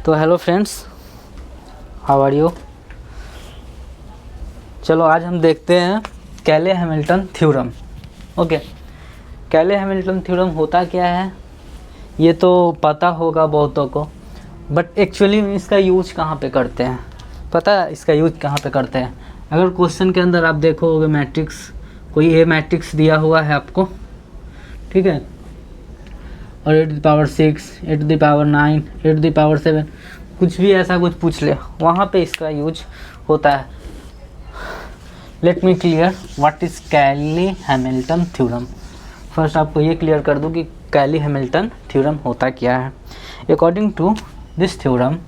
तो hello friends, how are you. चलो आज हम देखते हैं Cayley Hamilton theorem. Okay, Cayley Hamilton theorem होता क्या है ये तो पता होगा बहुतों को, बट एक्चुअली इसका यूज कहाँ पे करते हैं पता है? इसका यूज कहाँ पे करते हैं? अगर क्वेश्चन के अंदर आप देखोगे मैट्रिक्स, कोई ए मैट्रिक्स दिया हुआ है आपको, ठीक है, और 8⁻6, 8⁻9, 8⁻7, कुछ भी ऐसा कुछ पूछ ले, वहाँ पे इसका यूज होता है। Let me clear what is Cayley Hamilton theorem. First आपको ये क्लियर कर दूँ कि कैली हैमिल्टन थ्योरम होता क्या है। According to this theorem,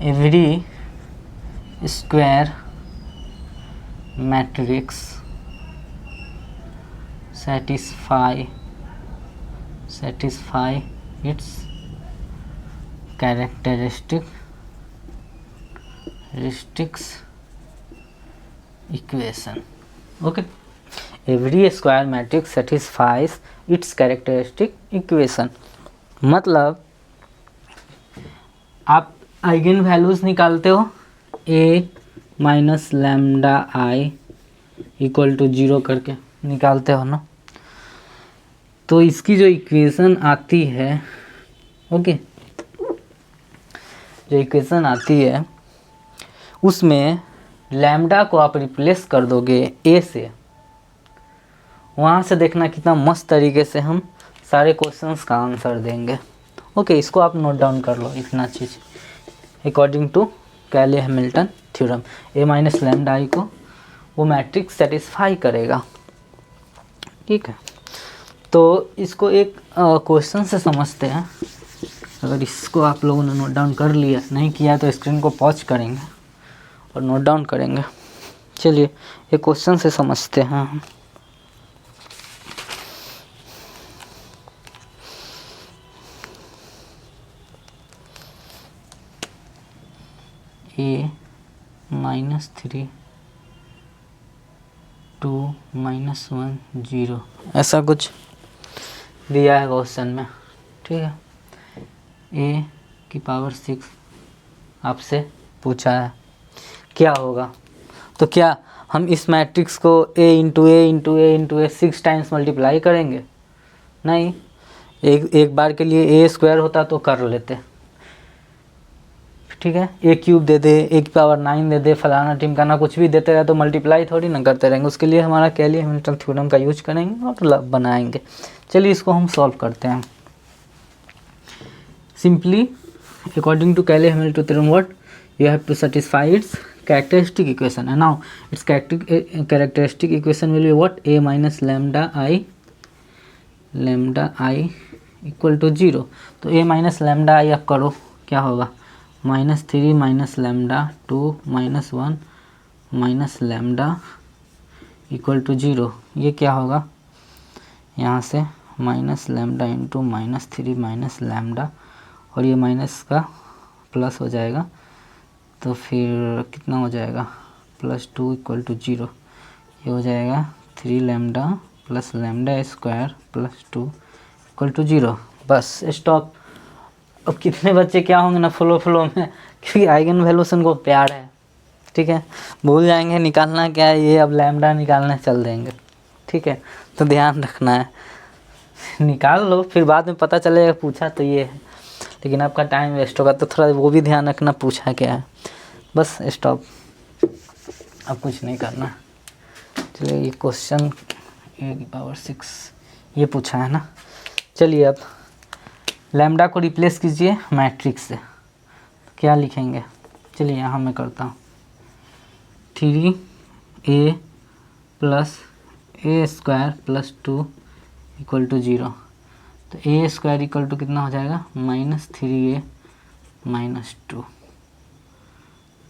every square matrix satisfy its characteristics equation. Okay, every square matrix satisfies its characteristic equation. मतलब आप आइगन वैल्यूज निकालते हो a minus lambda I equal to 0 करके निकालते हो ना, तो इसकी जो इक्वेशन आती है, ओके, जो इक्वेशन आती है उसमें लैम्डा को आप रिप्लेस कर दोगे ए से। वहाँ से देखना कितना मस्त तरीके से हम सारे क्वेश्चंस का आंसर देंगे। ओके, इसको आप नोट डाउन कर लो इतना चीज़। अकॉर्डिंग टू कैले हैमिल्टन थ्योरम, ए माइनस लैम्डा आई को वो मैट्रिक्स सेटिस्फाई करेगा, ठीक है। तो इसको एक क्वेश्चन से समझते हैं। अगर इसको आप लोगों ने नोट डाउन कर लिया, नहीं किया तो स्क्रीन को पॉज करेंगे और नोट डाउन करेंगे। चलिए एक क्वेश्चन से समझते हैं हम। a-3 2 -1 0 ऐसा कुछ दिया है क्वेश्चन में, ठीक है। a⁻6 आपसे पूछा है क्या होगा, तो क्या हम इस मैट्रिक्स को a 6 टाइम्स मल्टीप्लाई करेंगे? नहीं, एक बार के लिए a स्क्वायर होता तो कर लेते, ठीक है। a³ दे दे, a⁹ दे दे, फलाना टिमकाना कुछ भी देते रहे तो मल्टीप्लाई थोड़ी ना करते रहेंगे। उसके लिए हमारा कैली हैमिल्टन थ्योरम का यूज करेंगे और बनाएंगे। चलिए इसको हम सॉल्व करते हैं। Simply according to Cayley Hamilton theorem what you have to satisfy its characteristic equation, and now its characteristic equation will be what a minus lambda I equal to 0। तो a माइनस लैम्डा आई आप करो, क्या होगा? -3 minus lambda 2 -1 minus lambda equal to 0। ये क्या होगा? यहाँ से minus lambda into -3 minus lambda, और ये माइनस का प्लस हो जाएगा, तो फिर कितना हो जाएगा? +2 इक्वल टू 0। ये हो जाएगा 3 lambda plus lambda square +2 equal to 0। बस स्टॉप। अब कितने बच्चे क्या होंगे ना फ्लो में, क्योंकि आइगन वैल्यूशन को प्यार है, ठीक है, भूल जाएंगे निकालना क्या है ये, अब लैम्डा निकालने चल देंगे, ठीक है। तो ध्यान रखना है, निकाल लो, फिर बाद में पता चलेगा पूछा तो ये है, लेकिन आपका टाइम वेस्ट होगा, तो थोड़ा वो भी ध्यान रखना पूछा क्या है। बस स्टॉप, अब कुछ नहीं करना। चलिए ये क्वेश्चन a⁻6 ये पूछा है ना। चलिए अब लैम्डा को रिप्लेस कीजिए मैट्रिक्स से, तो क्या लिखेंगे? चलिए यहाँ मैं करता हूँ 3a + a² + 2 इक्वल टू 0। तो a² इक्वल टू कितना हो जाएगा? -3a - 2।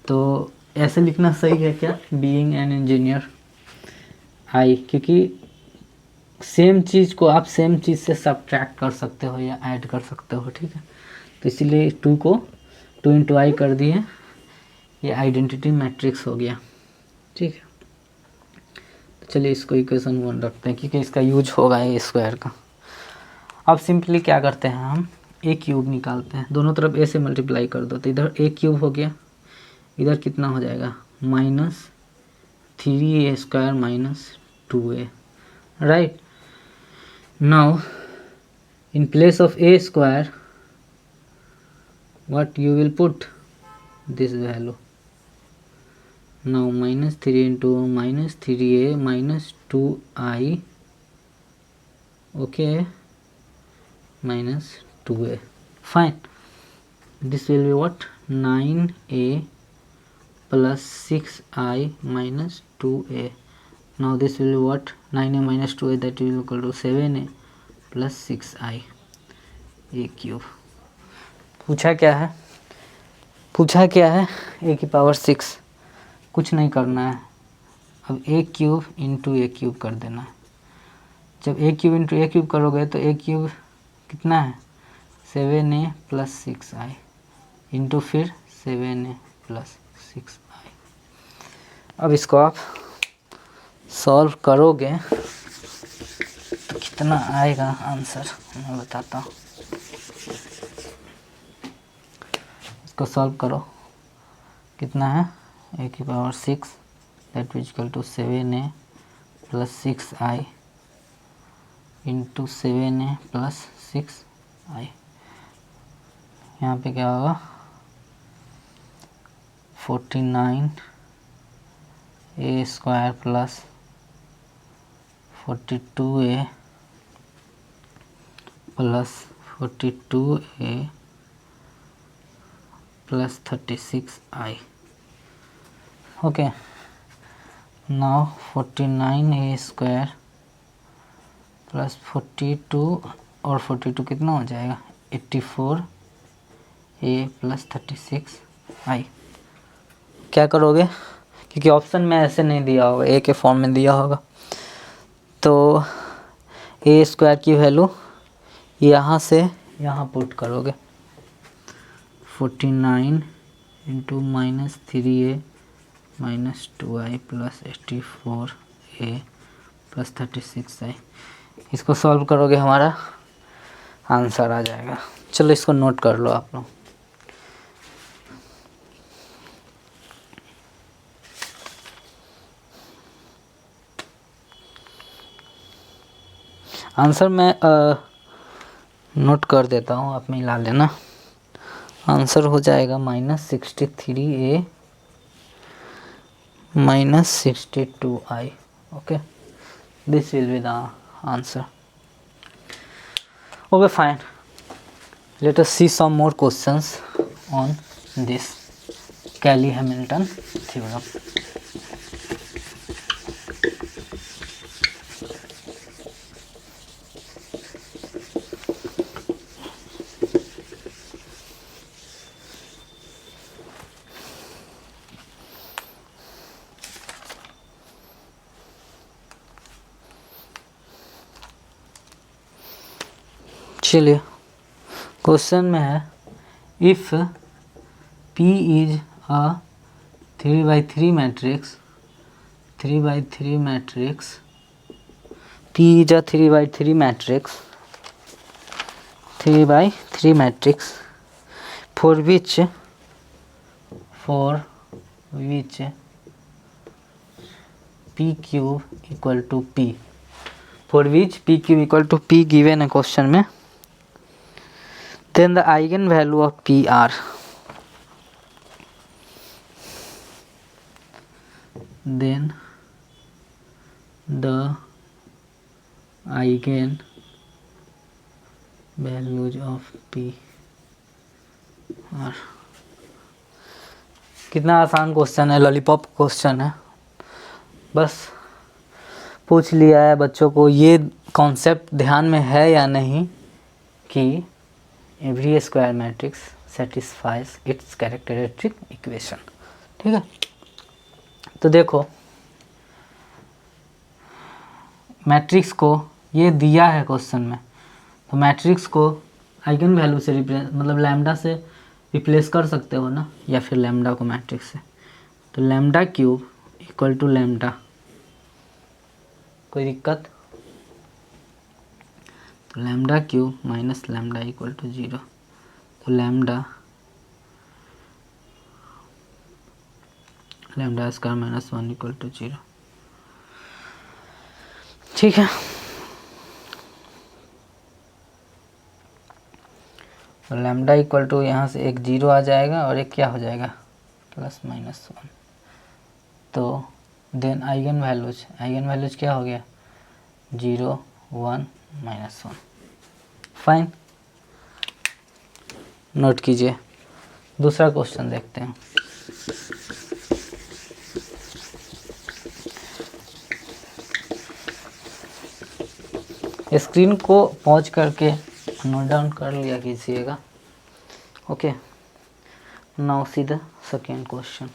तो ऐसे लिखना सही है क्या? बीइंग एन इंजीनियर आई, क्योंकि सेम चीज़ को आप सेम चीज़ से सब्ट्रैक्ट कर सकते हो या ऐड कर सकते हो, ठीक है। तो इसीलिए 2 को 2 × i कर दिए, ये आइडेंटिटी मैट्रिक्स हो गया, ठीक है। तो चलिए इसको इक्वेशन 1 रखते हैं, क्योंकि इसका यूज होगा a² का। अब सिंपली क्या करते हैं हम, ए क्यूब निकालते हैं, दोनों तरफ ए से मल्टीप्लाई कर दो तो इधर ए क्यूब हो गया, इधर कितना हो जाएगा -3a² minus 2a, right. Now in place of a square what you will put this value. Now -3 into -3a minus 2i, okay, minus 2a, fine. This will be what? 9a plus 6i minus 2a. Now this will be what? 9a minus 2a, that will equal to 7a plus 6i a cube. पूछा क्या है a की power 6, कुछ नहीं करना है, अब a cube into a cube कर देना है। जब a cube into a cube करोगे तो a क्यूब कितना है 7a प्लस 6i इंटू फिर 7a प्लस 6i। अब इसको आप सॉल्व करोगे तो कितना आएगा आंसर मैं बताता हूँ। इसको सॉल्व करो, कितना है a की power 6 that is equal to 7a plus 6i into 7a plus 6i। यहाँ पे क्या होगा 49a² plus 42a plus 42a plus 36i, okay. Now 49a² plus 42 और 42 कितना हो जाएगा 84a plus 36i। क्या करोगे, क्योंकि ऑप्शन में ऐसे नहीं दिया होगा, a के फॉर्म में दिया होगा, तो a² की वैल्यू यहाँ से यहाँ पुट करोगे 49 into -3a minus 2i plus 84a plus 36i। इसको सॉल्व करोगे हमारा आंसर आ जाएगा। चलो इसको नोट कर लो आप लोग। आंसर मैं नोट कर देता हूँ, आप मिला लेना। आंसर हो जाएगा -63a minus 62i, okay. This will be the answer. Okay, fine. Let us see some more questions on this Cayley-Hamilton theorem. चलिए क्वेश्चन में है if P is a 3x3 matrix, 3x3 matrix, P is a 3x3 matrix, 3x3 matrix for which P cube equal to P, for which P cube equal to P given है question में, then the eigenvalue of P are, then the eigenvalues of P are। कितना आसान question है, lollipop question है, बस पूछ लिया है। बच्चों को ये कॉन्सेप्ट ध्यान में है या नहीं कि every square matrix satisfies it's characteristic equation, ठीक है। तो देखो मैट्रिक्स को ये दिया है क्वेश्चन में, तो मैट्रिक्स को आइगन वैल्यू से मतलब लैम्डा से रिप्लेस कर सकते हो ना, या फिर लैम्डा को मैट्रिक्स से, तो lambda cube equal to lambda, कोई दिक्कत, तो lambda cube minus lambda equal to 0। तो lambda square minus 1 equal to 0। ठीक है, तो लैम्डा इक्वल टू यहाँ से एक 0 आ जाएगा और एक क्या हो जाएगा प्लस माइनस 1। तो देन आइगन वैल्यूज क्या हो गया 0 1 माइनस 1। फाइन, नोट कीजिए। दूसरा क्वेश्चन देखते हैं। स्क्रीन को पॉज करके नोट डाउन कर लिया कीजिएगा। Okay, now see the second question.